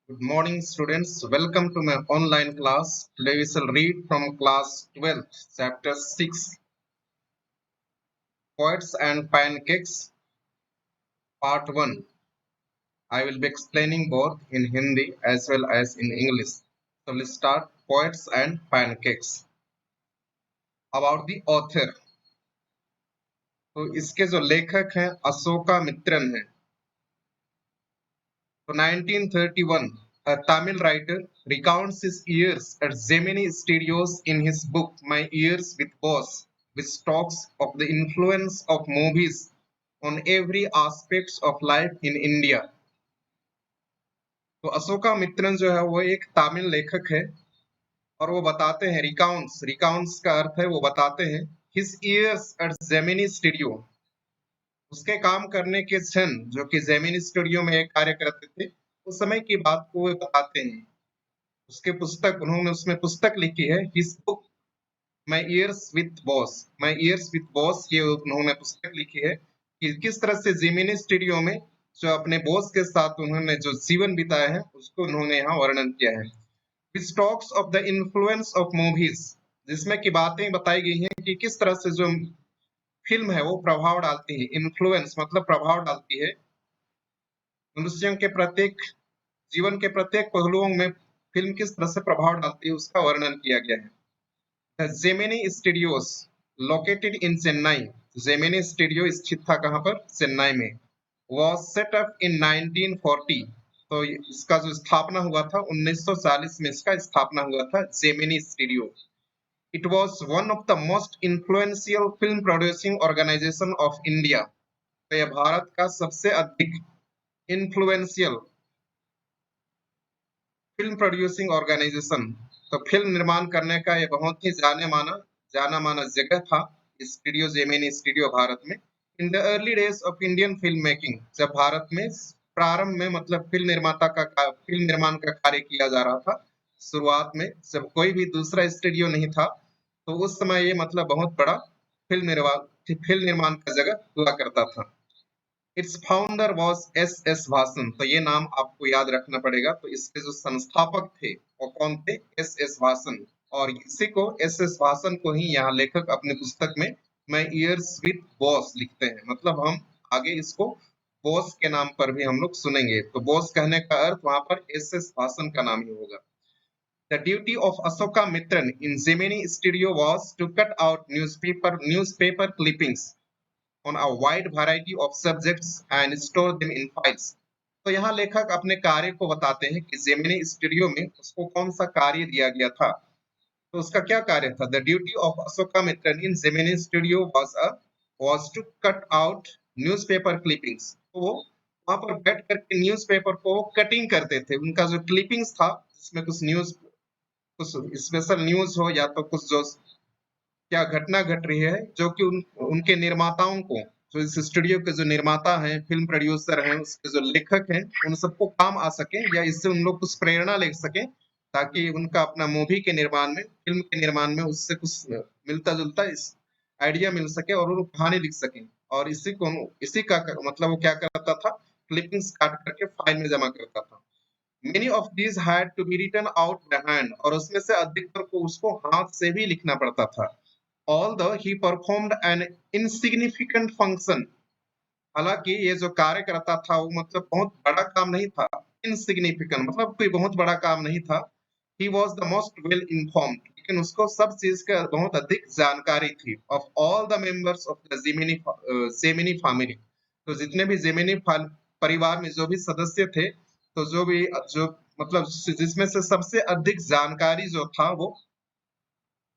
Good morning, students. Welcome to my online class. Today we shall read from class 12, chapter 6, Poets and Pancakes, part 1. I will be explaining both in Hindi as well as in English. So let's start Poets and Pancakes. About the author. तो इसके जो लेखक हैं अशोका मित्रन हैं. So 1931, a Tamil writer recounts his years at Gemini Studios in his book My Years with Boss, which talks of the influence of movies on every aspect of life in India. तो अशोका मित्रन जो है वो एक तमिल लेखक है और वो बताते हैं रिकाउंट्स का अर्थ है वो बताते हैं his years at Gemini Studio, उसके काम करने के क्षण जो कि जेमिनी स्टूडियो में कार्य करते थे उस समय की बात को वो बताते हैं. उसके पुस्तक उन्होंने उसमें पुस्तक लिखी है his book my years with boss. ये उन्होंने पुस्तक लिखी है कि किस तरह से जेमिनी स्टूडियो में जो अपने बॉस के साथ उन्होंने जो जीवन बिताया है उसको उन्होंने यहाँ वर्णन किया है. Which talks of the influence of movies, जिसमें की बातें बताई गई हैं कि किस तरह से जो फिल्म है वो प्रभाव डालती है. इन्फ्लुएंस मतलब प्रभाव डालती है मनुष्यों के प्रत्येक जीवन के प्रत्येक पहलुओं में फिल्म किस तरह से प्रभाव डालती है उसका वर्णन किया गया है. The Gemini Studios located in Chennai. Gemini Studio स्थित था कहाँ पर? चेन्नई में. Was set up in 1940. तो इसका जो स्थापना हुआ था 1940 में इसका स्थापना हुआ था Gemini Studio. It was one of the most influential film producing organization of India. तो यह भारत का सबसे अधिक influential फिल्म प्रोड्यूसिंग ऑर्गेनाइजेशन, तो फिल्म निर्माण करने का ये बहुत ही जाना माना जगह था स्टूडियो जेमिनी स्टूडियो भारत में. In the early days of Indian film making, जब भारत में प्रारंभ में मतलब फिल्म निर्माण का कार्य किया जा रहा था, शुरुआत में जब कोई भी दूसरा स्टूडियो नहीं था तो उस समय ये मतलब बहुत बड़ा फिल्म निर्माण का जगह हुआ करता था. इट्स फाउंडर वॉज एस भासन. तो ये नाम आपको याद रखना पड़ेगा. तो इसके जो संस्थापक थे वो कौन थे? एस भासन. और इसी को एस भासन को ही यहाँ लेखक अपने पुस्तक में मैं ईयर्स विथ बॉस लिखते हैं. मतलब हम आगे इसको बॉस के नाम पर भी हम लोग सुनेंगे. तो बॉस कहने का अर्थ वहां पर एस भासन का नाम ही होगा. The duty of Ashoka Mitran in Gemini Studio was to cut out newspaper clippings on a wide variety of subjects and store them in files. तो यहाँ लेखक अपने कार्य को बताते हैं कि जेमिनी स्टूडियो में उसको कौन सा कार्य दिया गया था. तो उसका क्या कार्य था? The duty of Ashoka Mitran in Gemini Studio was to cut out newspaper clippings. तो वो वहां पर बैठ करके न्यूज़पेपर को कटिंग करते थे. उनका जो क्लिपिंग्स था जिसमें कुछ स्पेशल न्यूज हो या तो कुछ जो क्या घटना घट रही है जो कि उनके निर्माताओं को, जो इस स्टूडियो के जो निर्माता हैं, फिल्म प्रोड्यूसर हैं, उसके जो लेखक हैं, उन सबको काम आ सके या इससे उन लोग कुछ प्रेरणा ले सके ताकि उनका अपना मूवी के निर्माण में, फिल्म के निर्माण में उससे कुछ मिलता जुलता इस आइडिया मिल सके और वो कहानी लिख सके. और इसी का मतलब वो क्या करता था? क्लिपिंग्स काट करके फाइल में जमा करता था. Many of these had to be written out by hand, और उसमें से अधिकतर को उसको हाथ से भी लिखना पड़ता था. Although he performed an insignificant function, हालांकि ये जो कार्य करता था वो मतलब बहुत बड़ा काम नहीं था. Insignificant मतलब कोई बहुत बड़ा काम नहीं था. He was the most well informed, लेकिन उसको सब चीज का बहुत अधिक जानकारी थी. Of all the members of the Gemini family, तो जितने भी जेमिनी परिवार में जो भी सदस्य थे, तो जो मतलब जिसमें से सबसे अधिक जानकारी जो था वो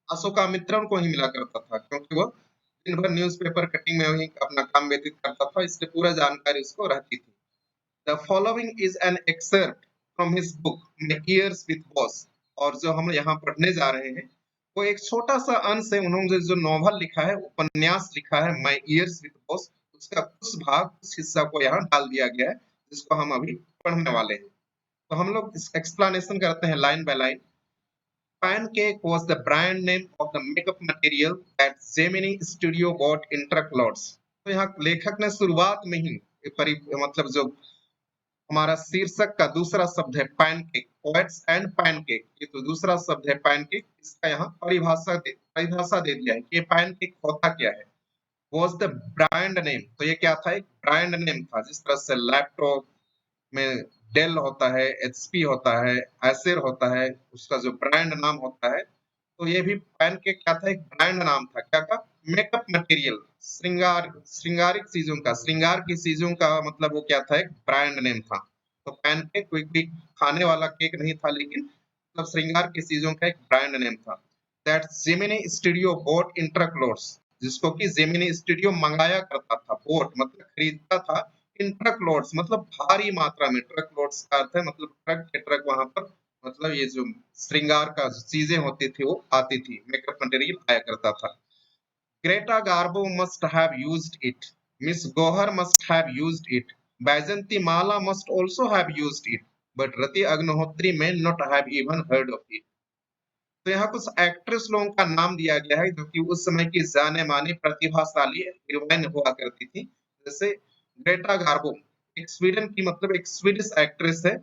अशोकामित्रन को ही मिला करता था, क्योंकि वो दिन भर न्यूज़पेपर कटिंग में ही अपना काम व्यतीत करता था, इसलिए पूरा जानकारी उसको रहती थी. The following is an excerpt from his book my years with boss. और जो हम यहाँ पढ़ने जा रहे हैं वो एक छोटा सा अंश है. उन्होंने जो नॉवल लिखा है, उपन्यास लिखा है माय इयर्स विथ बॉस, उसका कुछ हिस्सा को यहाँ डाल दिया गया है जिसको हम अभी पढ़ने वाले हैं. तो हम लोग इस एक्सप्लेनेशन करते हैं line by line. Pancake was the brand name of the makeup material that Gemini Studio bought in truckloads. तो यहाँ लेखक ने शुरुआत में ही मतलब जो हमारा शीर्षक का दूसरा शब्द है पैनकेक, पोएट्स एंड पैनकेक। ये तो दूसरा शब्द है पैनकेक। इसका यहाँ परिभाषा दे दिया है कि ये पैनकेक होता क्या है। वॉज द ब्रांड नेम, तो ये क्या था, एक ब्रांड नेम था। जिस तरह से लैपटॉप में डेल होता है, एचपी होता है, एसर होता है, उसका जो ब्रांड नाम होता है, तो ये भी पैनकेक क्या था, एक ब्रांड नाम था। क्या का, मेकअप मटेरियल, श्रृंगारिक चीजों का, श्रृंगार की चीजों का मतलब वो क्या था, एक ब्रांड नेम था। तो पैनकेक कोई भी खाने वाला केक नहीं था, लेकिन मतलब श्रृंगार की चीजों का एक ब्रांड नेम था। दैट जेमिनी स्टूडियो बोट इंटरक्लोड्स, जिसको कि जेमिनी स्टूडियो मंगाया करता था, बोट मतलब खरीदता था, इन ट्रक लोड्स मतलब भारी मात्रा में, ट्रक लोड्स का अर्थ है मतलब ट्रक के ट्रक वहां पर, मतलब ये जो श्रृंगार का चीजें होती थी वो आती थी, मेकअप मटेरियल आया करता था। Greta Garbo must have used it, miss Gohar must have used it, Baijanti Mala must also have used it, but Rati Agnihotri may not have even heard of it। तो यहाँ कुछ एक्ट्रेस लोगों का नाम दिया गया है जो कि उस समय की जाने मानी प्रतिभाशाली हीरोइन हुआ करती थी। जैसे ग्रेटा गार्बो, एक स्वीडन की मतलब एक स्वीडिश एक्ट्रेस है,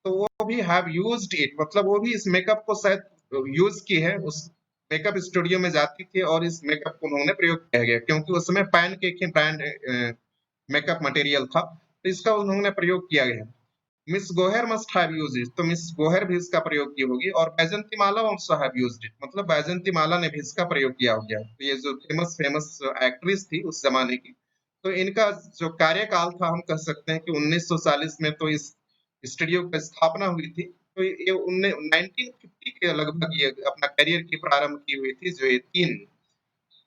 तो वो भी हैव यूज्ड इट मतलब वो भी इस मेकअप को शायद यूज की है। उस मेकअप स्टूडियो में जाती थी और इस मेकअप को उन्होंने प्रयोग किया गया, क्योंकि उस समय पैन केक ही ब्रांड मेकअप मटेरियल था, तो इसका उन्होंने प्रयोग किया गया। Miss Gohar must have used it, तो मिस गोहर भी इसका प्रयोग की होगी, और बैजंती माला आल्सो हैव यूज्ड इट मतलब बैजंती माला ने भी इसका प्रयोग किया हो गया। तो ये जो फेमस फेमस एक्ट्रेस थी उस जमाने की, तो इनका जो कार्यकाल था हम कह सकते हैं कि 1940 में तो इस स्टूडियो की स्थापना हुई थी। तो ये 1950 के लगभग ये अपना करियर की प्रारंभ की हुई थी। जो ये तीन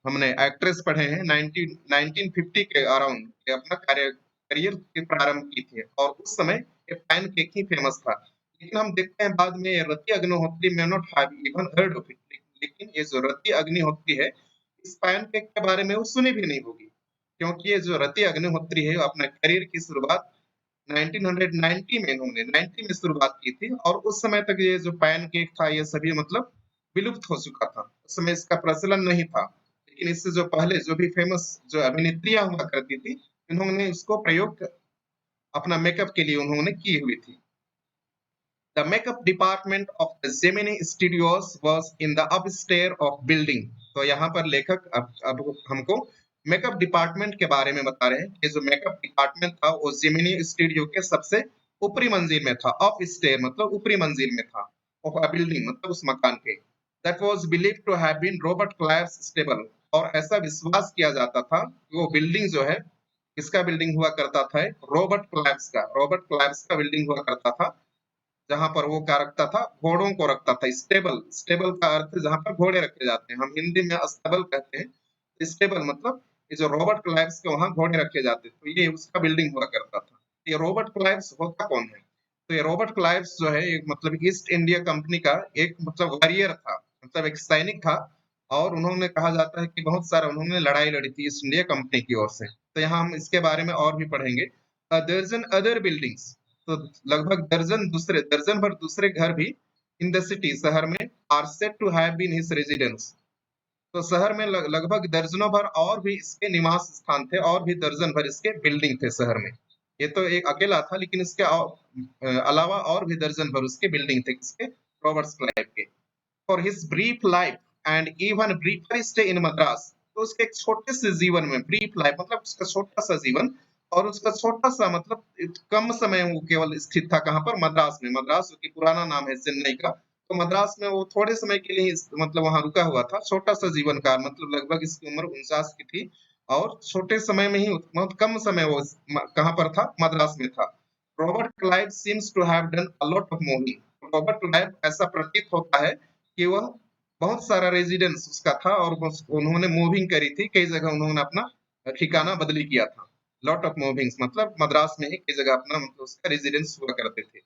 हमने एक्ट्रेस पढ़े हैं 1950 के अराउंड ये अपना करियर की प्रारंभ की थी, और उस समय ये पैन केक ही फेमस था। लेकिन हम देखते हैं बाद में Rati Agnihotri may not have even heard of it, लेकिन ये जो रति अग्निहोत्री है इस पैन केक के बारे में वो सुनी भी नहीं होगी, क्योंकि ये जो रति अग्निहोत्री है अपना करियर की शुरुआत 1990 में, इन्होंने 90 में शुरुआत की थी, और उस समय तक ये जो पैन केक था ये सभी मतलब विलुप्त हो चुका था। उस समय इसका प्रचलन नहीं था, लेकिन इससे जो पहले जो भी फेमस जो अभिनेत्रियां हुआ करती थी, इन्होंने इसको प्रयोग अपना मेकअप के लिए उन्होंने की हुई थी। The makeup department of the Gemini Studios was in the upstairs of building। तो यहाँ पर लेखक अब हमको मेकअप डिपार्टमेंट के बारे में बता रहे हैं कि जो मेकअप डिपार्टमेंट था वो जेमिनी स्टूडियो के सबसे ऊपरी मंजिल में था। अप स्टेयर मतलब ऊपरी मंजिल में था, ऑफ अ बिल्डिंग मतलब उस मकान के। That was believed to have been Robert Clive's stable, और ऐसा विश्वास किया जाता था कि वो बिल्डिंग जो है, किसका बिल्डिंग हुआ करता था, रॉबर्ट क्लाइव्स का, रॉबर्ट क्लाइव्स का बिल्डिंग हुआ करता था, जहां पर वो क्या रखता था, घोड़ों को रखता था। स्टेबल, स्टेबल का अर्थ है जहां पर घोड़े रखे जाते हैं, हम हिंदी में अस्तबल कहते हैं। स्टेबल मतलब ये जो रॉबर्ट क्लाइव्स के वहां घोड़े रखे जाते, तो ये उसका बिल्डिंग हुआ करता था। ये रॉबर्ट क्लाइव्स होता कौन है, तो ये रॉबर्ट क्लाइव्स जो है एक मतलब ईस्ट इंडिया कंपनी का एक मतलब वॉरियर था, मतलब एक सैनिक था, और उन्होंने कहा जाता है कि बहुत सारा उन्होंने लड़ाई लड़ी थी ईस्ट इंडिया कंपनी की ओर से। तो यहाँ हम इसके बारे में और भी पढ़ेंगे। दर्जन अदर बिल्डिंग्स, तो लगभग दर्जन भर दूसरे घर भी इन द सिटी शहर में are said to have been his residence. तो शहर में लगभग दर्जनों भर और भी इसके निवास स्थान थे, और भी दर्जन भर इसके बिल्डिंग थे शहर में। ये तो एक अकेला था, लेकिन इसके अलावा और भी दर्जन भर उसके बिल्डिंग थे, किसके, रॉबर्ट क्लाइव के। For his brief life and even ब्रीफर stay in Madras, तो उसके एक छोटे से जीवन में, ब्रीफ लाइफ मतलब उसका छोटा सा जीवन, और उसका छोटा सा मतलब कम समय वो केवल स्थित था कहाँ पर, मद्रास में। मद्रास जो कि पुराना नाम है चेन्नई का, तो मद्रास में वो थोड़े समय के लिए मतलब वहां रुका हुआ था। छोटा सा जीवन काल मतलब लगभग इसकी उम्र 49 की थी, और छोटे समय में ही बहुत कम समय वो कहाँ पर था, मद्रास में था। Robert Clive seems to have done a lot of moving, Robert Clive ऐसा प्रतीत होता है कि वह बहुत सारा रेजिडेंस उसका था, और उन्होंने मूविंग करी थी, कई जगह उन्होंने अपना ठिकाना बदली किया था। लॉट ऑफ मूविंग्स मतलब मद्रास में ही कई जगह अपना मतलब उसका रेजिडेंस हुआ करते थे।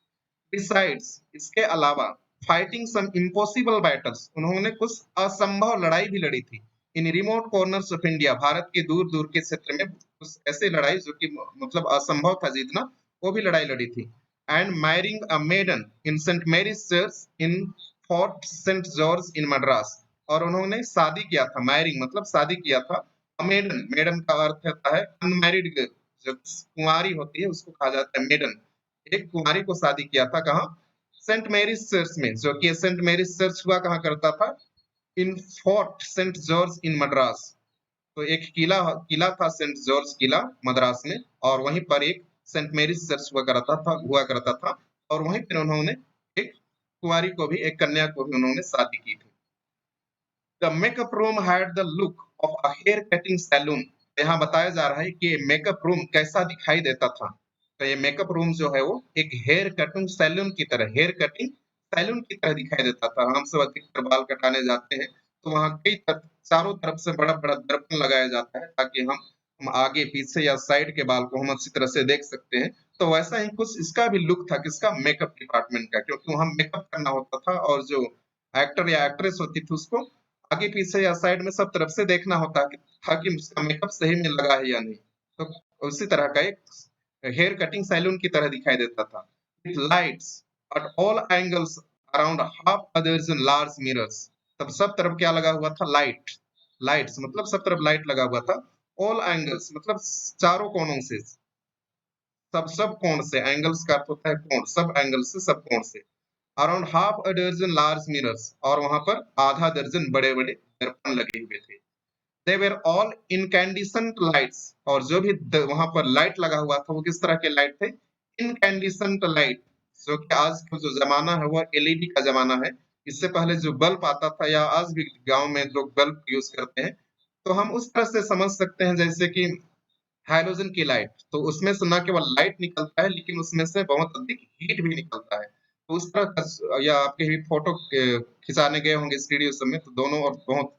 बिसाइड्स, इसके अलावा, फाइटिंग सम इम्पॉसिबल बैटल्स, उन्होंने कुछ असंभव लड़ाई भी लड़ी थी। इन remote corners of India, Bharat के दूर दूर के क्षेत्र में कुछ ऐसे लड़ाई जो कि मतलब असंभव था जीतना, वो भी लड़ाई लड़ी थी। And marrying a maiden in Saint Mary's church in Fort Saint George in Madras, और उन्होंने शादी किया था, मैरिंग मतलब शादी किया था, मेडन, मेडन का अर्थ होता है अनमैरिड गर्ल, जो कुंवारी होती है उसको कहा जाता है मेडन। एक कुमारी को शादी किया था, कहाँ? सेंट मैरीज चर्च में, जो कि सेंट मैरीज चर्च हुआ कहाँ करता था? इन Fort Saint George in Madras. तो एक किला किला था सेंट जॉर्ज किला मद्रास में, और वहीं पर एक सेंट मैरीज चर्च हुआ करता था, और वहीं पर उन्होंने एक कुंवारी को भी, एक कन्या को भी उन्होंने शादी की थी। The makeup room had the look of a hair cutting saloon. यहाँ बताया जा रहा है कि मेकअप रूम कैसा दिखाई देता था। तो ये मेकअप रूम जो है वो एक हेयर कटिंग सैलून की तरह, हेयर कटिंग सैलून की तरह दिखाई देता था। हम सब अधिकतर बाल कटाने जाते हैं तो वहाँ चारों तरफ से बड़ा बड़ा दर्पण लगाया जाता है, ताकि हम आगे पीछे या साइड के बाल को हम अच्छी तरह से देख सकते हैं। तो वैसा ही कुछ इसका भी लुक था, किसका? मेकअप डिपार्टमेंट का, क्योंकि वहाँ मेकअप करना होता था और जो एक्टर या एक्ट्रेस होती थी उसको आगे पीछे या साइड में सब तरफ से देखना होता था कि उसका मेकअप सही में लगा है या नहीं। तो उसी तरह का एक हेयर कटिंग सैलून की तरह दिखाई देता था। With lights at all angles around half a dozen large mirrors. तब सब तरफ क्या लगा हुआ था? लाइट। लाइट्स मतलब सब तरफ लाइट लगा हुआ था। ऑल एंगल्स मतलब चारों कोनों से, सब कोण से, एंगल्स का अर्थ होता है कोण, सब एंगल से, सब कोण से। Around half a dozen large mirrors, और वहां पर आधा दर्जन बड़े बड़े दर्पण लगे हुए थे। दे वर ऑल इनकैंडिसेंट लाइट्स, और जो भी वहां पर लाइट लगा हुआ था वो किस तरह के लाइट थे? Incandescent light. जो कि आज का जो जमाना है वो एलईडी का जमाना है। इससे पहले जो बल्ब आता था, या आज भी गांव में लोग बल्ब यूज करते हैं, तो हम उस तरह से समझ सकते हैं जैसे कि हाइड्रोजन की लाइट, तो उसमें से न केवल लाइट निकलता है लेकिन उसमें से बहुत अधिक हीट भी निकलता है। तो उस तरह का, या आपके भी फोटो खिंचाने गए होंगे स्टूडियो सब में, तो दोनों और बहुत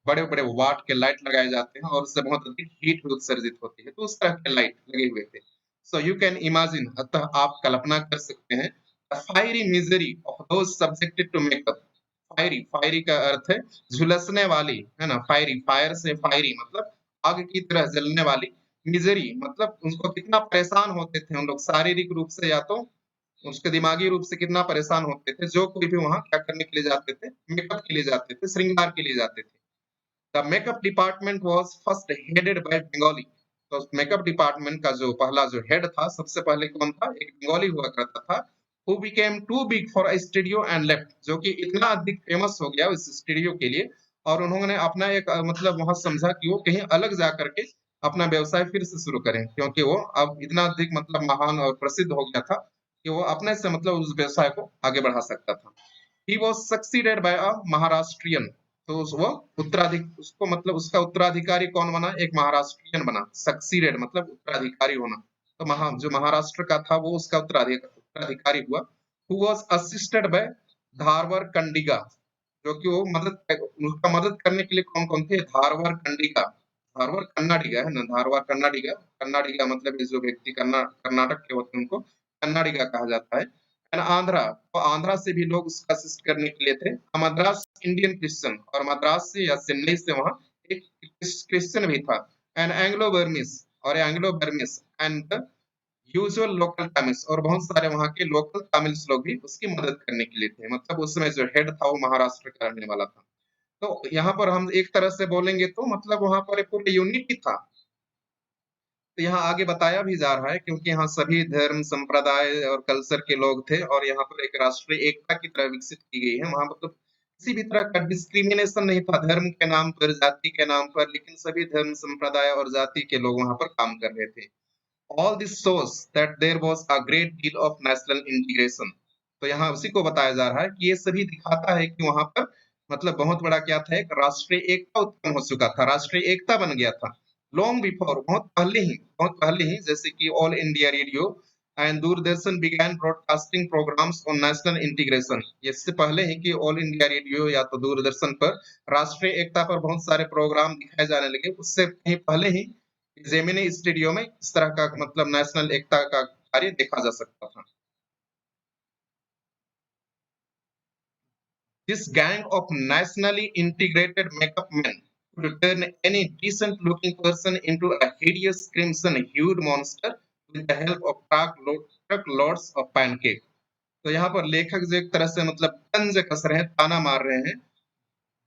बड़े-बड़े वाट के लाइट लगाए जाते हैं और उससे बहुत अधिक हीट भी उत्सर्जित होती है। तो उस तरह के लाइट लगे हुए थे। सो यू कैन इमेजिन, अतः आप कल्पना कर सकते हैं, the fiery misery of those subjected to makeup. Fiery, fiery का अर्थ है झुलसने वाली, है ना? फायरी, फायर से फायरी मतलब आग की तरह जलने वाली। मिजरी मतलब उनको कितना परेशान होते थे उन लोग, शारीरिक रूप से या तो उसके दिमागी रूप से कितना परेशान होते थे, जो कोई भी वहाँ क्या करने के लिए जाते थे? मेकअप के लिए जाते थे, श्रृंगार के लिए जाते थे। The makeup department was first headed by Bengali. तो मेकअप डिपार्टमेंट का जो पहला जो हेड था, सबसे पहले कौन था? एक बंगाली हुआ करता था। Who became too big for a studio and left, जो कि इतना अधिक फेमस हो गया उस स्टूडियो के लिए, और उन्होंने अपना एक मतलब वहाँ समझा कि वो कहीं अलग जा करके अपना व्यवसाय फिर से शुरू करें, क्योंकि वो अब इतना अधिक मतलब महान और प्रसिद्ध हो गया था कि वो अपने से मतलब उस व्यवसाय को आगे बढ़ा सकता था। ही वाज़ सक्सीडेड बाय अ महाराष्ट्रियन। तो वो उसको मतलब उसका उत्तराधिकारी कौन बना? एक महाराष्ट्रियन बना। सक्सीडेड मतलब उत्तराधिकारी होना। तो जो महाराष्ट्र का था वो उसका उत्तराधिकारी हुआ। हु वाज असिस्टेड बाय धारवर कंडिगा, जो कि वो उसका मदद करने के लिए कौन-कौन थे? धारवर कंडिगा, धारवर कन्नाडिगा है ना, धारवर कन्नाडिगा, कन्नाडिगा मतलब ये जो व्यक्ति कर्नाटक के होते हैं उनको कन्नाडिगा कहा जाता है। एंड आंध्रा, तो आंध्रा से भी लोग उसका असिस्ट करने के लिए थे। मद्रास इंडियन क्रिश्चियन, और मद्रास से या चेन्नई से वहाँ एक क्रिश्चियन भी था। एंड एंग्लो बर्मिस, और Anglo Burmese and usual local Tamils, और बहुत सारे वहाँ के लोकल तमिल्स लोग भी उसकी मदद करने के लिए थे। मतलब उस समय जो हेड था वो महाराष्ट्र का रहने वाला था। तो यहाँ पर हम एक तरह से बोलेंगे तो मतलब वहाँ पर एक पूरा यूनिट ही था। तो यहाँ आगे बताया भी जा रहा है, क्योंकि यहाँ सभी धर्म, संप्रदाय और कल्चर के लोग थे, और यहाँ पर एक राष्ट्रीय एकता की तरह विकसित की गई है। वहाँ मतलब किसी भी तरह का डिस्क्रिमिनेशन नहीं था धर्म के नाम पर, जाति के नाम पर, लेकिन सभी धर्म, संप्रदाय और जाति के लोग वहाँ पर काम कर रहे थे। All this shows that there was a great deal of national integration। तो यहाँ उसी को बताया जा रहा है कि ये सभी दिखाता है कि वहाँ पर मतलब बहुत बड़ा क्या था? एक राष्ट्रीय एकता उत्पन्न हो चुका था, राष्ट्रीय एकता बन गया था। लॉन्ग बिफोर, बहुत पहले ही, जैसे कि All India Radio and Doordarshan began broadcasting programmes on national integration. इससे पहले ही कि ऑल इंडिया रेडियो या तो दूरदर्शन पर राष्ट्रीय एकता पर बहुत सारे प्रोग्राम दिखाए जाने लगे, उससे कहीं पहले ही जेमिनी स्टूडियो में इस तरह का मतलब नेशनल एकता का कार्य देखा जा सकता था। This gang of nationally integrated makeup men could turn any decent looking person into a hideous crimson hued monster with the help of truck loads of pancake। तो यहाँ पर लेखक जो एक तरह से मतलब तंज कस रहे हैं, ताना मार रहे हैं,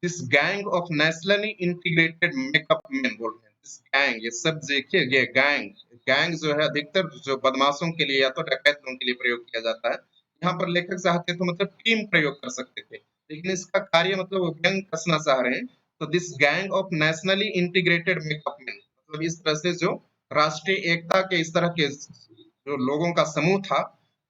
this gang of nationally integrated makeup man बोल रहे हैं। गैंग, ये सब देखिए, ये गैंग गैंग जो है अधिकतर जो बदमाशों के लिए या तो डकैतों के लिए प्रयोग किया जाता है। यहाँ पर लेखक चाहते तो मतलब टीम प्रयोग कर सकते थे, लेकिन इसका कार्य मतलब वो व्यंग कसना चाह रहे हैं। तो this gang of nationally integrated makeup man, मतलब इस तरह से जो राष्ट्रीय एकता के इस तरह के जो लोगों का समूह था,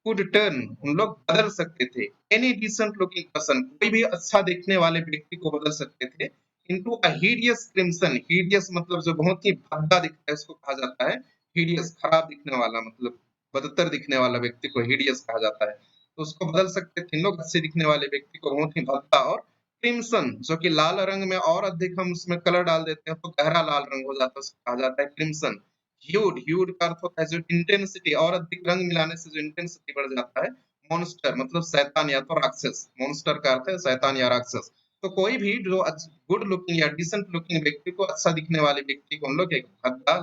कुड टर्न, उन लोग बदल सकते थे, एनी डिसेंट लुकिंग पर्सन, कोई भी अच्छा दिखने वाले व्यक्ति को बदल सकते थे, into a hideous crimson. Hideous मतलब जो बहुत ही भद्दा दिखता है उसको कहा जाता है हिडियस, खराब दिखने वाला, मतलब बदतर दिखने वाला व्यक्ति को हिडियस कहा जाता है। तो उसको बदल सकते थे लोग, अच्छे दिखने वाले व्यक्ति को बहुत ही भद्दा, और क्रिम्सन जो कि लाल रंग में और अधिक हम उसमें कलर डाल देते हैं तो गहरा लाल रंग हो जाता है, उसको कहा जाता है क्रिम्सन। ह्यूड, ह्यूड का अर्थ होता है जो इंटेंसिटी, और अधिक रंग मिलाने से जो इंटेंसिटी बढ़ जाता है। मॉन्स्टर मतलब शैतान या तो राक्षस, मॉन्स्टर का अर्थ है शैतान या राक्षस। तो कोई भी जो गुड लुकिंग या डिसेंट लुकिंग व्यक्ति को, अच्छा दिखने वाले व्यक्ति को हम लोग एक भद्दा,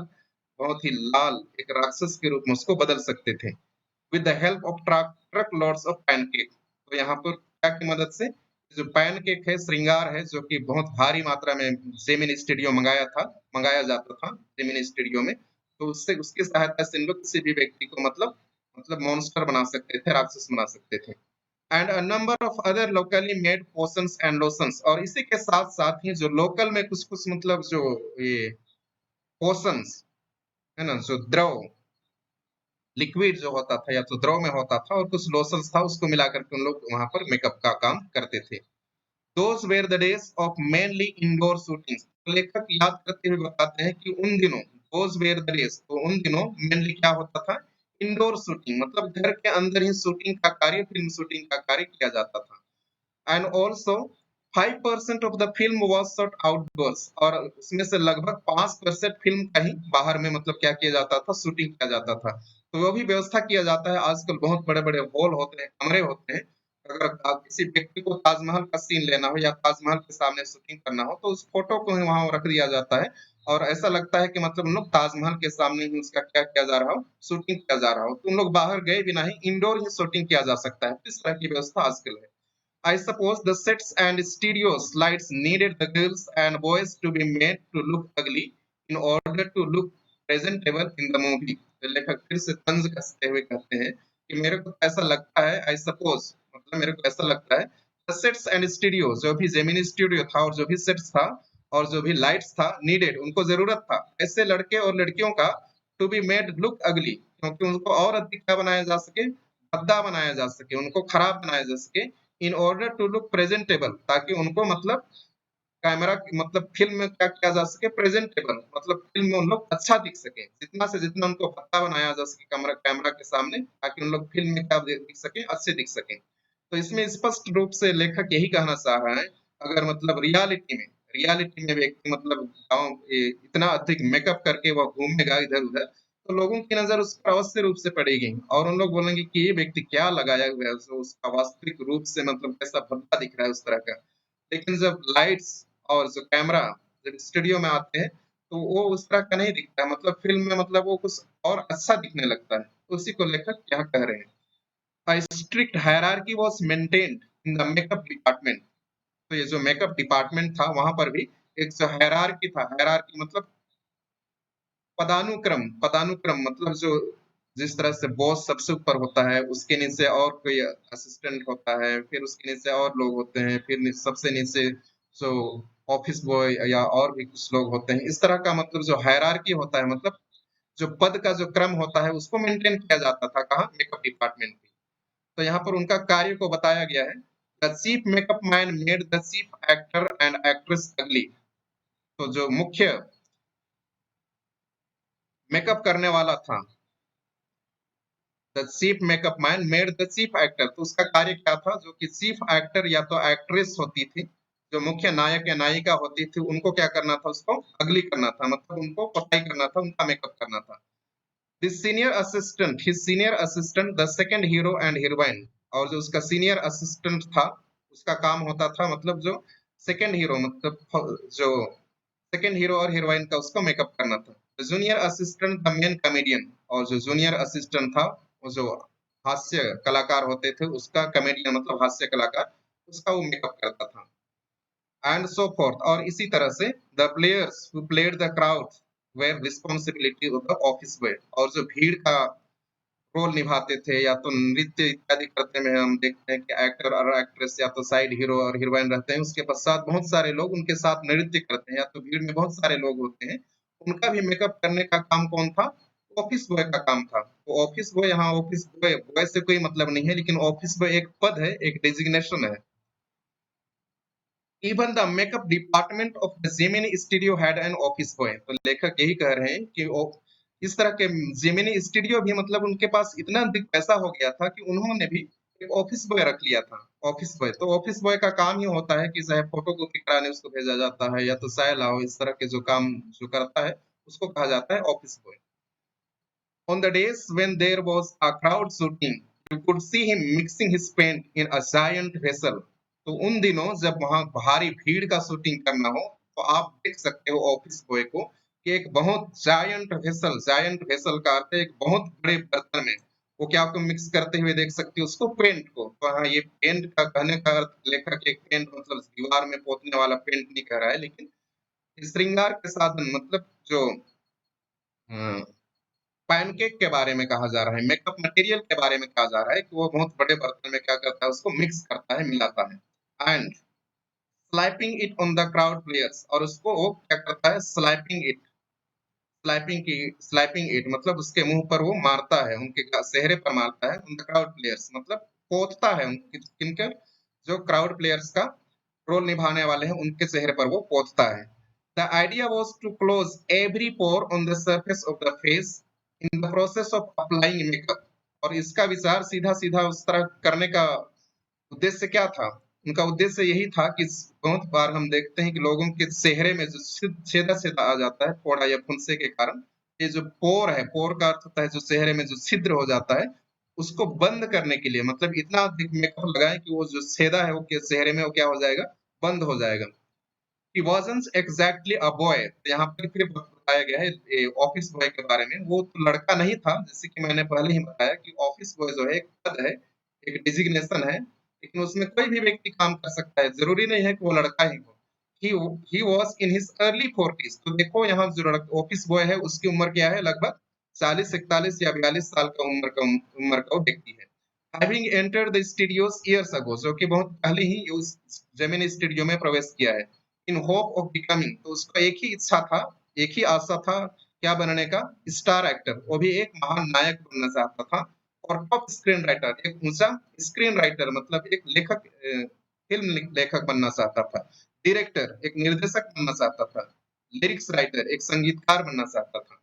बहुत ही लाल एक राक्षस के रूप में उसको बदल सकते थे, with the help of truckloads of pancake. तो यहाँ पर क्या की मदद से, जो पैनकेक है, श्रृंगार है, जो कि बहुत भारी मात्रा में जेमिनी स्टूडियो मंगाया जाता था जेमिनी स्टूडियो में। तो उससे उसकी सहायता से इन लोग किसी भी व्यक्ति को मतलब मॉन्स्टर बना सकते थे, राक्षस बना सकते थे। And a number of other locally made potions and lotions, और इसी के साथ साथ ही जो लोकल में कुछ कुछ मतलब जो ये पोशंस है ना, जो द्रव लिक्विड जो होता था या तो द्रव में होता था, और कुछ लोशंस था, उसको मिलाकर के उन लोग वहां पर मेकअप का काम करते थे। Those were the days of mainly indoor shooting. लेखक याद करते हुए बताते हैं कि उन दिनों, दोज वेर द डेज, तो उन दिनों मेनली क्या होता था, इंडोर शूटिंग, मतलब घर के अंदर ही शूटिंग का कार्य, फिल्म शूटिंग का कार्य किया जाता था। And also 5% of the film was shot outdoors, और उसमें से लगभग 5% फिल्म का ही बाहर में मतलब क्या किया जाता था, शूटिंग किया जाता था। तो वो भी व्यवस्था किया जाता है, आजकल बहुत बड़े बड़े हॉल होते हैं, कमरे होते हैं। अगर किसी व्यक्ति को ताजमहल का सीन लेना हो या ताजमहल के सामने शूटिंग करना हो, तो उस फोटो को ही वहां रख दिया जाता है, और ऐसा लगता है कि मतलब उन लोग ताजमहल के सामने ही उसका क्या किया जा रहा हो, शूटिंग किया जा रहा हो। तो उन लोग बाहर गए बिना ही इंडोर ही शूटिंग किया जा सकता है। इस तरह की व्यवस्था आजकल है। I suppose the sets and stereo slides needed the girls and boys to be made to look ugly in order to look presentable in the movie. तो लेखक फिर से तंज कसते हुए कहते हैं कि मेरे को ऐसा लगता है, I suppose मतलब मेरे को ऐसा लगता है, the sets and stereo, जो भी जेमिनी स्टूडियो था और जो भी सेट्स था और जो भी लाइट्स था, needed, उनको जरूरत था ऐसे लड़के और लड़कियों का, to be made look ugly, क्योंकि उनको और अधिक क्या बनाया जा सके, भद्दा बनाया जा सके, उनको खराब बनाया जा सके, in order to look presentable, ताकि उनको मतलब कैमरा मतलब फिल्म में क्या किया जा सके, प्रेजेंटेबल, मतलब फिल्म में उन लोग अच्छा दिख सके, जितना से जितना उनको भद्दा बनाया जा सके कैमरा कैमरा के सामने, ताकि उन लोग फिल्म में क्या दिख सके, अच्छे दिख सके। तो इसमें स्पष्ट रूप से लेखक यही कहना चाह रहा है, अगर मतलब रियलिटी में व्यक्ति मतलब इतना अधिक मेकअप करके वो घूमेगा इधर उधर, तो लोगों की नजर उस पर अवश्य रूप से पड़ेगी, और उन लोग बोलेंगे कि ये व्यक्ति क्या लगाया हुआ है, उसका वास्तविक रूप से मतलब कैसा भद्दा दिख रहा है उस तरह का। लेकिन जब लाइट्स और जो कैमरा जब स्टूडियो में आते हैं, तो वो उस तरह का नहीं दिखता, मतलब फिल्म में मतलब वो कुछ और अच्छा दिखने लगता है। तो उसी को लेखक क्या कह रहे हैं, A strict hierarchy was maintained in the makeup department। तो ये जो मेकअप डिपार्टमेंट था वहां पर भी एक जो हायरार्की था, हायरार्की मतलब पदानुक्रम, पदानुक्रम मतलब जो जिस तरह से बॉस सबसे ऊपर होता है, उसके नीचे और कोई असिस्टेंट होता है, फिर उसके नीचे और लोग होते हैं, फिर सबसे नीचे जो ऑफिस बॉय या और भी कुछ लोग होते हैं, इस तरह का मतलब जो हायरार्की होता है, मतलब जो पद का जो क्रम होता है उसको मेंटेन किया जाता था, कहाँ, मेकअप डिपार्टमेंट में। तो यहाँ पर उनका कार्य को बताया गया है, the chief makeup man made the chief actor and actress अगली। तो जो मुख्य मेकअप करने वाला था, the chief makeup man made the chief actor, तो उसका कार्य क्या था, जो कि चीफ एक्टर या तो एक्ट्रेस होती थी, जो मुख्य नायक या नायिका होती थी, उनको क्या करना था, उसको अगली करना था, मतलब उनको पताई करना था, उनका मेकअप करना था। This senior assistant, his senior assistant the second hero and heroine, और जो उसका सीनियर असिस्टेंट था, उसका काम होता था मतलब जो सेकंड हीरो मतलब जो सेकंड हीरो और हीरोइन का उसको मेकअप करना था। Junior assistant the main comedian, और जो जूनियर असिस्टेंट था वो जो हास्य कलाकार होते थे, उसका कॉमेडियन मतलब हास्य कलाकार, उसका वो मेकअप करता था। एंड सो फोर्थ, और इसी तरह से the players who played the crowd, were responsibility of the office boy. और जो भीड़ का रोल निभाते थे या तो नृत्य इत्यादि करते में हम देखते हैं कि एक्टर और एक्ट्रेस या तो साइड हीरो और हीरोइन रहते हैं, उसके पश्चात बहुत सारे लोग उनके साथ नृत्य करते हैं या तो भीड़ में बहुत सारे लोग होते हैं। उनका भी मेकअप करने का काम कौन था? ऑफिस बॉय का काम था। तो ऑफिस बॉय यहाँ ऑफिस बॉय बॉय से कोई मतलब नहीं है, लेकिन ऑफिस बॉय एक पद है, एक डेजिग्नेशन है। Even the makeup department of the Gemini studio had an office boy. तो लेखक यही कह रहे हैं कि वो इस तरह के जेमिनी स्टूडियो भी मतलब उनके पास इतना अधिक पैसा हो गया था कि उन्होंने भी एक ऑफिस बॉय रख लिया था। ऑफिस बॉय तो ऑफिस बॉय का काम ही होता है कि चाहे फोटो कॉपी कराने उसको भेजा जाता है या तो चाय लाओ, इस तरह के जो काम जो करता है उसको कहा जाता है office boy. On the days when there was a crowd shooting, you could see him mixing his paint in a giant vessel. तो उन दिनों जब वहां भारी भीड़ का शूटिंग करना हो तो आप देख सकते हो ऑफिस बॉय को कि एक बहुत जायंट वेसल का अर्थ है एक बहुत बड़े बर्तन में वो क्या आपको मिक्स करते हुए देख सकते हो उसको पेंट को। तो हाँ, ये पेंट का कहने का अर्थ लेखक एक पेंट मतलब दीवार में पोतने वाला पेंट नहीं कह रहा है, लेकिन श्रृंगार के साधन मतलब जो पैनकेक के बारे में कहा जा रहा है, मेकअप मटेरियल के बारे में कहा जा रहा है कि वो बहुत बड़े बर्तन में क्या करता है, उसको मिक्स करता है, मिलाता है। And slipping it on the crowd players, और उसको वो क्या करता है, स्लाइपिंग इट मतलब उसके मुंह पर वो मारता है, उनके चेहरे पर मारता है। ऑन द क्राउड प्लेयर्स मतलब पोतता है उनके किनके, जो क्राउड प्लेयर्स का रोल निभाने वाले हैं उनके चेहरे पर वो पोतता है। The idea was to close every pore on the surface of the face in the process of applying makeup. और इसका विचार सीधा सीधा उस तरह करने का उद्देश्य क्या था? उनका उद्देश्य यही था कि बहुत बार हम देखते हैं कि लोगों के चेहरे में जो छेदा-छेदा आ जाता है फोड़ा या फुंसी के कारण, ये जो पोर है, पोर का अर्थ होता है जो चेहरे में जो छिद्र हो जाता है, उसको बंद करने के लिए मतलब इतना अधिक मेकअप लगाएँ कि वो जो छेदा है वो के चेहरे में वो क्या हो जाएगा? बंद हो जाएगा। He wasn't exactly a boy। यहाँ पर फिर बताया गया है ऑफिस बॉय के बारे में, वो तो लड़का नहीं था, जैसे कि मैंने पहले ही बताया कि ऑफिस बॉय जो है एक पद है, एक डिजिग्नेशन है, लेकिन उसमें कोई भी व्यक्ति काम कर सकता है, जरूरी नहीं है कि वो लड़का ही हो। He he was in his early forties. तो देखो यहाँ जो ऑफिस बॉय है उसकी उम्र क्या है, लगभग 40, 41 या 42 साल का उम्र का वो व्यक्ति है। Having entered the studios years ago, जो कि बहुत पहले ही उस जेमिनी स्टूडियो में प्रवेश किया है। इन होप ऑफ बिकमिंग, तो उसका एक ही इच्छा था, एक ही आशा था, क्या बनने का? स्टार एक्टर, वो भी एक महान नायक बनना चाहता था। और टॉप स्क्रीन राइटर, एक ऊंचा स्क्रीन राइटर मतलब एक लेखक, फिल्म लेखक बनना चाहता था। डायरेक्टर, एक निर्देशक बनना चाहता था। लिरिक्स राइटर, एक संगीतकार बनना चाहता था।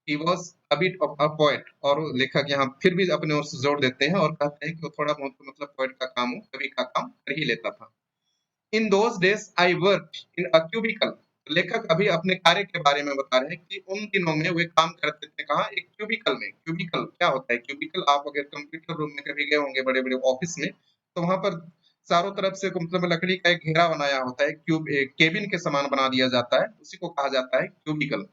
He was a bit of a poet, और वो लेखक यहाँ फिर भी अपने ओर से जोड़ देते हैं और कहते हैं कि वो थोड़ा बहुत मतलब पोएट का काम, कवि का काम कर ही लेता था। In those days I work in a cubicle. लेखक अभी अपने कार्य के बारे में बता रहे हैं कि उन दिनों में वे काम करते थे कहाँ, एक क्यूबिकल में। क्यूबिकल क्या होता है? क्यूबिकल आप अगर कंप्यूटर रूम में कभी गए होंगे बड़े बड़े ऑफिस में, तो वहां पर चारों तरफ से मतलब लकड़ी का एक घेरा बनाया होता है, क्यूब केबिन के समान बना दिया जाता है, उसी को कहा जाता है cubicle.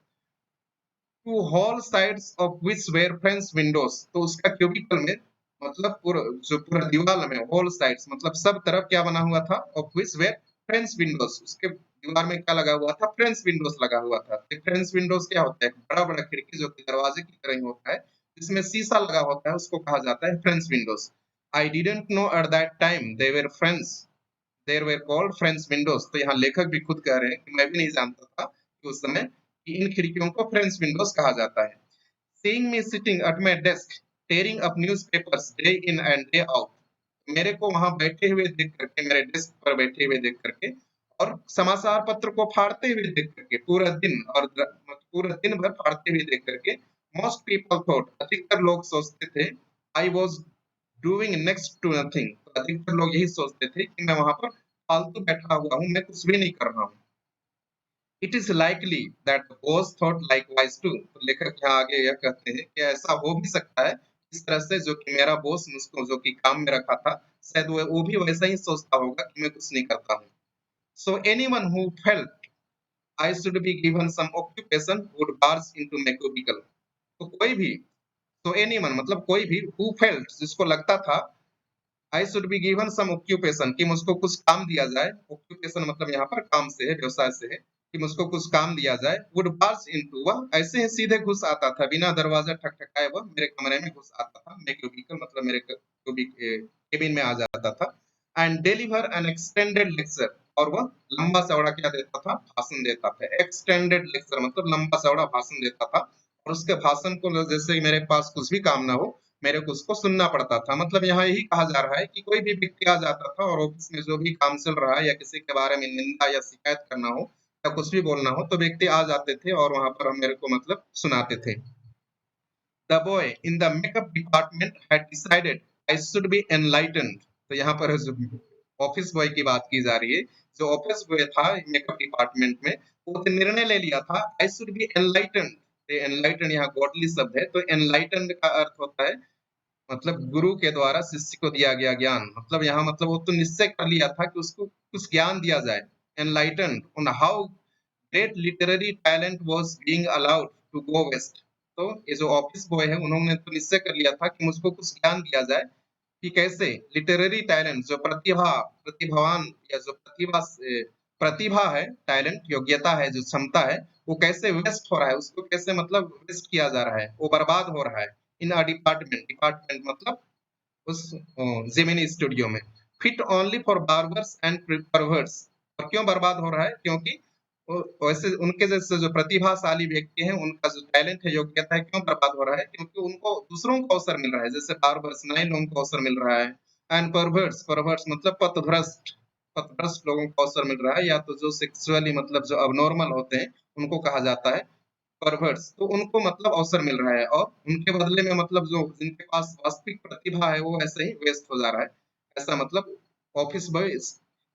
Two whole sides of which were French windows, तो उसका क्यूबिकल में मतलब पूरा दीवार में होल साइड्स मतलब सब तरफ क्या बना हुआ था, of which were French windows, उसके दीवार में क्या लगा हुआ था? फ्रेंच विंडोज लगा हुआ था। तो फ्रेंच विंडोज क्या होता है? बड़ा बड़ा खिड़की जो कि दरवाजे की तरह ही होता है, जिसमें शीशा लगा होता है, उसको कहा जाता है French windows. I didn't know at that time they were French, there were called French windows. तो यहाँ लेखक भी खुद कह रहे हैं कि मैं भी नहीं जानता था कि उस समय कि इन खिड़कियों को फ्रेंच विंडोज कहा जाता है। Seeing me sitting at my desk tearing up newspapers day in and day out, मेरे को वहां बैठे हुए देख करके, मेरे डेस्क पर बैठे हुए देख करके और समाचार पत्र को फाड़ते हुए देख करके पूरा दिन और पूरा दिन भर फाड़ते हुए देख करके, मोस्ट पीपल थॉट, अधिकतर लोग सोचते थे, I was doing next to nothing. तो अधिकतर लोग यही सोचते थे कि मैं वहां पर फालतू बैठा हुआ हूँ, मैं कुछ भी नहीं कर रहा हूँ। It is likely that the boss thought likewise too. तो लेखक यहाँ आगे यह कहते हैं कि ऐसा हो भी सकता है इस तरह से, जो कि मेरा बॉस मुझको जो कि काम में रखा था, शायद वो भी वैसा ही सोचता होगा कि मैं कुछ नहीं करता हूँ। So anyone who felt I should be given some occupation would barge into my cubicle. तो कोई भी, तो एनीवन मतलब कोई भी, हु फेल्ट जिसको लगता था, I should be given some occupation कि मुझको कुछ काम दिया जाए। ऑक्यूपेशन मतलब यहाँ पर काम से है, व्यवसाय से है। कि मुझको कुछ काम दिया जाए, वुड बार्ज इनटू, वह ऐसे ही सीधे घुस आता था बिना दरवाजा ठकठकाए, वह मेरे कमरे में घुस आता था, मेरे क्यूबिकल मतलब मेरे केबिन में आ जाता था, and deliver N extended lecture, और वह लंबा चौड़ा क्या देता था, भाषण देता था। एक्सटेंडेड लेक्चर मतलब लंबा चौड़ा भाषण देता था, और उसके भाषण को जैसे ही मेरे पास कुछ भी काम ना हो, मेरे को उसको सुनना पड़ता था। मतलब यहाँ यही कहा जा रहा है कि कोई भी व्यक्ति आ जाता था और ऑफिस में जो भी काम चल रहा है या किसी के बारे में निंदा या शिकायत करना हो या कुछ भी बोलना हो, तो व्यक्ति आ जाते थे और वहां पर मेरे को मतलब सुनाते थे। The boy in the makeup department had decided I should B enlightened. तो यहाँ पर जो ऑफिस बॉय की बात की जा रही है, जो ऑफिस बॉय था मेकअप डिपार्टमेंट में, वो निर्णय ले लिया था I should B enlightened. Enlighten यहाँ गॉडली शब्द है, तो एनलाइटन्ड का अर्थ होता है मतलब गुरु के द्वारा शिष्य को दिया गया ज्ञान। मतलब यहाँ मतलब वो तो निश्चय कर लिया था कि उसको कुछ ज्ञान दिया जाए। Enlightened on how great literary talent was being allowed to go waste. तो ये जो ऑफिस बॉय है, उन्होंने तो निश्चय कर लिया था कि मुझको कुछ ज्ञान दिया जाए कि कैसे लिटरेरी टैलेंट, जो प्रतिभावान या जो प्रतिभा है, टैलेंट योग्यता है, जो क्षमता है, वो कैसे वेस्ट हो रहा है, उसको कैसे मतलब वेस्ट किया जा रहा है, वो बर्बाद हो रहा है इन अ डिपार्टमेंट। डिपार्टमेंट मतलब उस जेमिनी स्टूडियो में, fit only for barbers and perverts. और क्यों बर्बाद हो रहा है, क्योंकि वैसे उनके जैसे जो प्रतिभाशाली व्यक्ति हैं, उनका जो टैलेंट है, योग्यता है, क्यों बर्बाद हो रहा है, क्योंकि उनको दूसरों को अवसर मिल रहा है, जैसे बार्बर्स नए लोगों को अवसर मिल रहा है, एंड परवर्ट्स, परवर्ट्स मतलब पथभ्रष्ट, पथभ्रष्ट लोगों को अवसर मिल रहा है, या तो जो सेक्सुअली मतलब जो अबनॉर्मल होते हैं उनको कहा जाता है परवर्ट्स। तो उनको मतलब अवसर मिल रहा है, और उनके बदले में मतलब जो जिनके पास वास्तविक प्रतिभा है वो ऐसे ही वेस्ट हो जा रहा है। ऐसा मतलब ऑफिस बॉय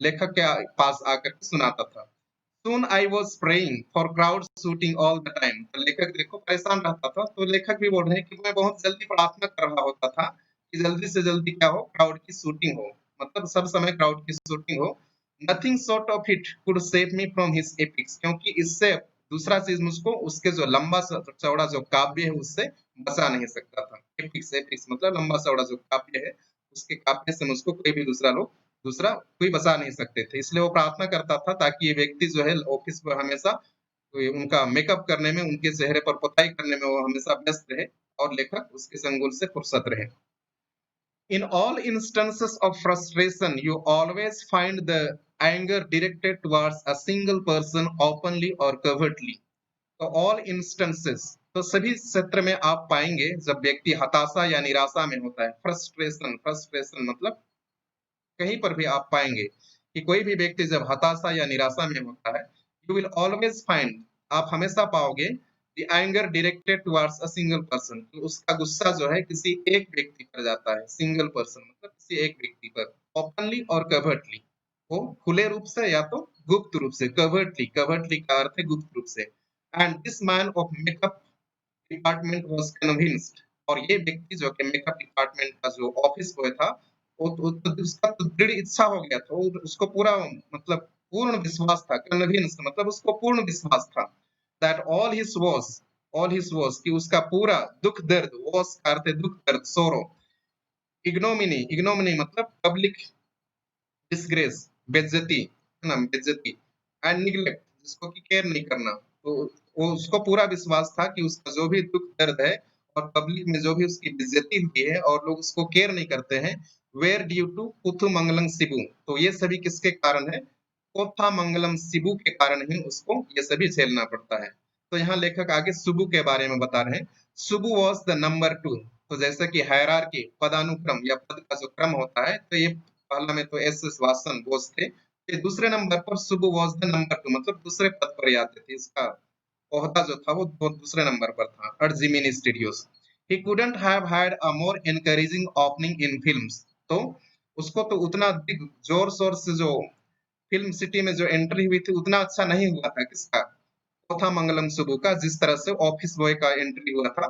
लेखक के पास आकर के सुनाता था। Soon I was praying for crowd shooting all the time। तो लेखक देखो परेशान रहता था, तो लेखक भी बोल रहे हैं कि मैं बहुत जल्दी प्रार्थना कर रहा होता था कि जल्दी से जल्दी क्या हो, क्राउड की शूटिंग हो, मतलब सब समय क्राउड की शूटिंग हो। Nothing short of it could save me from his epics, क्योंकि इससे दूसरा चीज मुझको उसके जो लंबा चौड़ा जो काव्य है उससे बचा नहीं सकता था। एपिक्स, एपिक्स मतलब लंबा चौड़ा जो काव्य है, उसके काव्य से मुझको कोई भी दूसरा कोई बचा नहीं सकते थे। इसलिए वो प्रार्थना करता था ताकि ये व्यक्ति जो है ऑफिस पर हमेशा उनका मेकअप करने में, उनके चेहरे पर पुताई करने में वो हमेशा व्यस्त रहे, और लेखक उसके चंगुल से फुर्सत रहे। In all instances of frustration, you always find the anger directed towards a single person openly or covertly। तो all instances, तो सभी क्षेत्र में आप पाएंगे जब व्यक्ति हताशा या निराशा में होता है। फ्रस्ट्रेशन, फ्रस्ट्रेशन मतलब कहीं पर भी आप पाएंगे कि कोई भी व्यक्ति जब हताशा या निराशा में होता है, यू विल ऑलवेज फाइंड, आप हमेशा पाओगे the anger directed towards a single person, तो उसका गुस्सा जो है किसी एक व्यक्ति पर जाता है। सिंगल पर्सन मतलब किसी एक व्यक्ति पर, ओपनली और कवर्टली, वो खुले रूप से या तो गुप्त रूप से। कवर्टली, कवर्टली का अर्थ है गुप्त रूप से। And this man of makeup department was convinced, और ये व्यक्ति जो कि मेकअप डिपार्टमेंट का जो ऑफिस बॉय था, वो तो उसका तो दृढ़ इच्छा हो गया था, उसको पूरा मतलब पूर्ण विश्वास था। कन्विंस्ड मतलब उसको पूर्ण विश्वास था दैट ऑल हिज वॉस कि उसका पूरा दुख दर्द, वॉस का अर्थ है दुख दर्द, सोरो, इग्नोमिनी, इग्नोमिनी मतलब पब्लिक डिसग्रेस, बेइज्जती है ना, बेइज्जती, एंड निग्लेक्ट जिसको कि केयर नहीं करना। तो वो उसको पूरा विश्वास था कि उसका जो भी दुख दर्द है और पब्लिक में जो भी उसकी बेइज्जती हुई है और लोग उसको केयर नहीं करते हैं, वेयर ड्यू टू कुथु मंगलम शिबू, तो ये सभी किसके कारण है, कोथा मंगलम शिबू के कारण ही उसको ये सभी झेलना पड़ता है। तो यहाँ लेखक आगे सुबु के बारे में बता रहे हैं। सुबु वॉज द नंबर टू, तो जैसे कि हायरार्की पदानुक्रम या पद का जो क्रम होता है, तो ये पहला में तो एस वासन बोस थे, फिर दूसरे नंबर पर सुबु वाज द नंबर टू, मतलब दूसरे पद पर ये आते थे। इसका ओहदा जो था वो दूसरे नंबर पर था at Gemini Studios. He couldn't have had a more encouraging opening in films, तो उसको तो उतना जोर शोर से जो फिल्म सिटी में जो एंट्री हुई थी उतना अच्छा नहीं हुआ था किसका, कोथा मंगलम सुबु का, जिस तरह से ऑफिस बॉय का एंट्री हुआ था।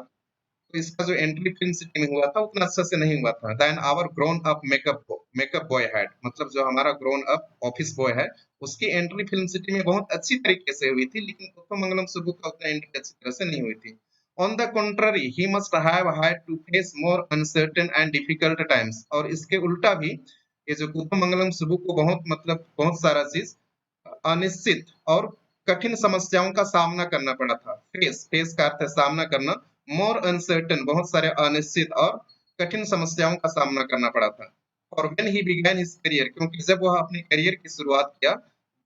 तो इसका जो एंट्री फिल्म सिटी में हुआ था उतना अच्छा से नहीं हुआ था। Then our grown up makeup boy had, मतलब जो हमारा ग्रोन अप ऑफिस बॉय है, उसकी एंट्री फिल्म सिटी में बहुत अच्छी तरीके से हुई थी, लेकिन कोथमंगलम सुब्बू का उतना एंट्री अच्छी तरह से नहीं हुई थी। On the contrary he must have had to face more uncertain and difficult times, और इसके उल्टा भी ये जो कोथमंगलम सुब्बू को बहुत मतलब बहुत सारा चीज अनिश्चित और कठिन समस्याओं का सामना करना पड़ा था। फेस का अर्थ है सामना करना। मोर अनसर्टेन, बहुत सारे अनिश्चित और कठिन समस्याओं का सामना करना पड़ा था। और when he began his career, क्योंकि जब वह अपने करियर की शुरुआत किया,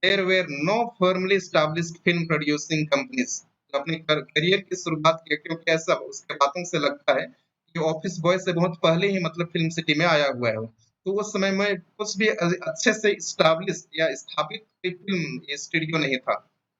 there were no firmly established film producing companies. तो अपने करियर की शुरुआत की, क्योंकि ऐसा उसके बातों से लगता है कि ऑफिस बॉय से बहुत पहले ही मतलब फिल्म सिटी में आया हुआ है वो। तो उस समय में कुछ भी अच्छे से एस्टैब्लिश या स्थापित कोई फिल्म स्टूडियो नहीं था।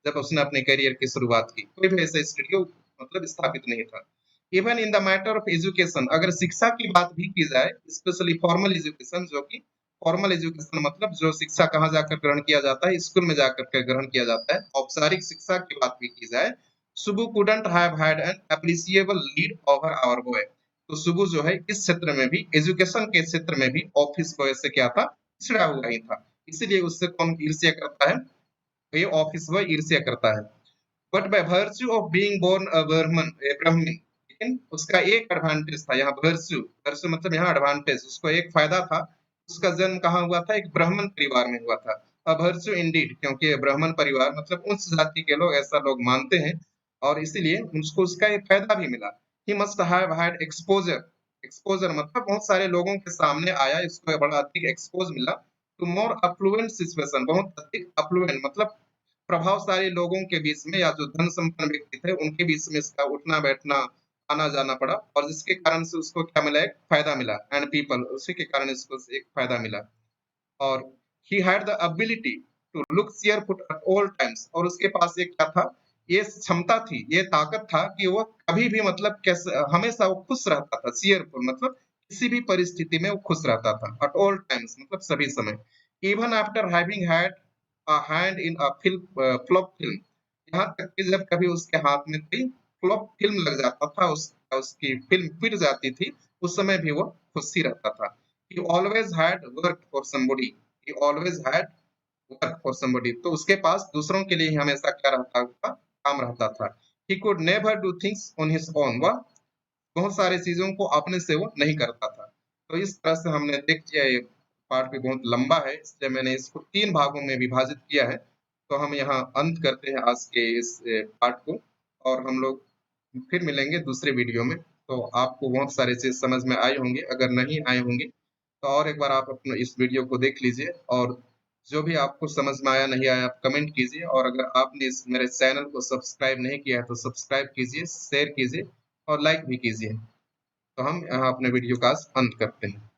जब उसने अपने करियर की शुरुआत की, कोई भी ऐसा स्टूडियो मतलब स्थापित नहीं था। Even in the matter of education, अगर शिक्षा की बात भी की जाए, स्पेशली फॉर्मल एजुकेशन, जो कि फॉर्मल एजुकेशन मतलब जो शिक्षा कहाँ जाकर ग्रहण किया जाता है, स्कूल में जाकर के ग्रहण किया जाता है, औपचारिक शिक्षा की बात भी की जाए, Subbu couldn't have had an appreciable lead over our boy. तो सुबु जो है इस क्षेत्र में भी, एजुकेशन के क्षेत्र में भी ऑफिस बॉय से क्या था, पिछड़ा हुआ ही था। इसीलिए उससे कौन ईर्ष्या करता है, तो ये ऑफिस बॉय ईर्ष्या करता है। But by virtue of being born a Brahmin, लेकिन उसका एक एडवांटेज था यहाँ, वर्च्यू, वर्च्यू मतलब यहाँ एडवांटेज, उसको एक फायदा था। उसका जन्म कहाँ हुआ था, एक ब्राह्मण परिवार में हुआ था। अ वर्च्यू इंडीड, क्योंकि ब्राह्मण परिवार मतलब उच्च जाति के लोग, ऐसा लोग मानते हैं, और इसीलिए उसको उसका एक फायदा भी मिला। ही must have had exposure, exposure मतलब बहुत सारे लोगों के सामने आया, इसको बड़ा अधिक एक्सपोज मिला टू मोर अफ्लुएंट सिचुएशन, बहुत अधिक अफ्लुएंट मतलब प्रभावशाली लोगों के बीच में, या जो धन संपन्न व्यक्ति थे उनके बीच में इसका उठना बैठना, आना जाना पड़ा, और जिसके कारण से उसको क्या मिला, एक फायदा मिला, एंड पीपल, उसी के कारण इसको एक फायदा मिला। और he had the ability to look cheerful at all times, और उसके पास एक क्या था, ये क्षमता थी, ये ताकत था कि वो कभी भी मतलब कैसे, हमेशा वो खुश रहता था। चीयरफुल मतलब किसी भी परिस्थिति में वो खुश रहता था, एट ऑल टाइम्स मतलब सभी समय। Even after having had a hand in a flop film, यहाँ तक कि जब कभी उसके हाथ में कोई फ्लॉप फिल्म लग जाता था, उसकी फिल्म पिट जाती थी, उस समय भी वो खुश ही रहता था। He always had work for somebody. He always had work for somebody. तो उसके पास दूसरों के लिए ही हमेशा क्या रहता था, काम रहता था। He could never do things on his own. वह बहुत सारी चीजों को अपने से वो नहीं करता था। तो इस तरह से हमने देख लिया, ये पार्ट भी बहुत लंबा है, इसलिए मैंने इसको 3 भागों में विभाजित किया है। तो हम यहाँ अंत करते हैं आज के इस पार्ट को, और हम लोग फिर मिलेंगे दूसरे वीडियो में। तो आपको बहुत सारी चीज़ समझ में आई होंगी, अगर नहीं आई होंगी तो और एक बार आप अपना इस वीडियो को देख लीजिए, और जो भी आपको समझ में आया नहीं आया आप कमेंट कीजिए, और अगर आपने इस मेरे चैनल को सब्सक्राइब नहीं किया है तो सब्सक्राइब कीजिए, शेयर कीजिए और लाइक भी कीजिए। तो हम यहाँ अपने वीडियो का अंत करते हैं।